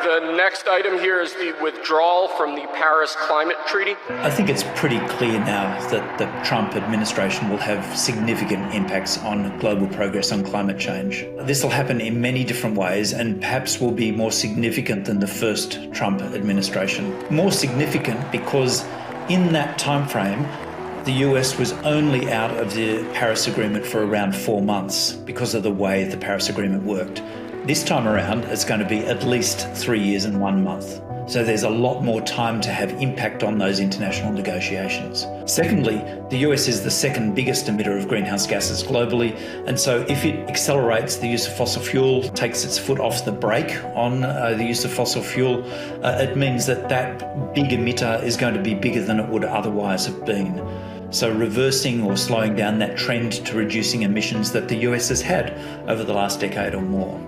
The next item here is the withdrawal from the Paris Climate Treaty. I think it's pretty clear now that the Trump administration will have significant impacts on global progress on climate change. This will happen in many different ways and perhaps will be more significant than the first Trump administration. More significant because in that time frame, the US was only out of the Paris Agreement for around 4 months because of the way the Paris Agreement worked. This time around, it's going to be at least 3 years and 1 month. So there's a lot more time to have impact on those international negotiations. Secondly, the US is the second biggest emitter of greenhouse gases globally, and so if it accelerates the use of fossil fuel, takes its foot off the brake on the use of fossil fuel, it means that that big emitter is going to be bigger than it would otherwise have been. So reversing or slowing down that trend to reducing emissions that the US has had over the last decade or more.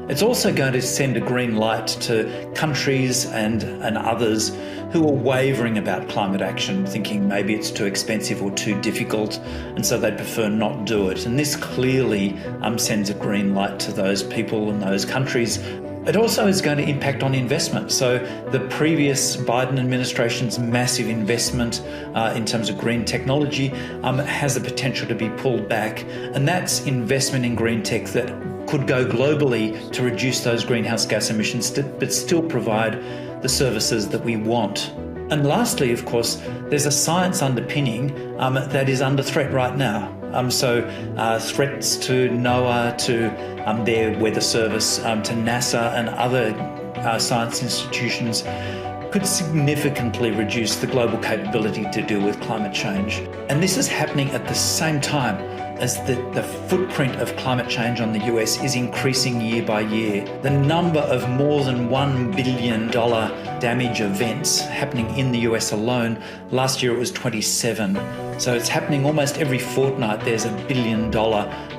It's also going to send a green light to countries and others who are wavering about climate action, thinking maybe it's too expensive or too difficult, and so they'd prefer not do it. And this clearly sends a green light to those people and those countries. It also is going to impact on investment. So the previous Biden administration's massive investment in terms of green technology has the potential to be pulled back. And that's investment in green tech that could go globally to reduce those greenhouse gas emissions, but still provide the services that we want. And lastly, of course, there's a science underpinning that is under threat right now. Threats to NOAA, to their weather service, to NASA and other science institutions could significantly reduce the global capability to deal with climate change. And this is happening at the same time as the footprint of climate change on the US is increasing year by year. The number of more than $1 billion damage events happening in the US alone, last year it was 27. So it's happening almost every fortnight. There's $1 billion,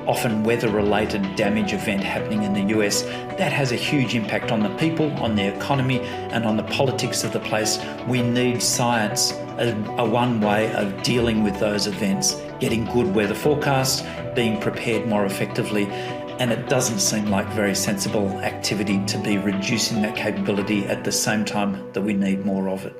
often weather-related damage event happening in the US. That has a huge impact on the people, on the economy, and on the politics of the place. We need science as a one way of dealing with those events, getting good weather forecasts, being prepared more effectively. And it doesn't seem like very sensible activity to be reducing that capability at the same time that we need more of it.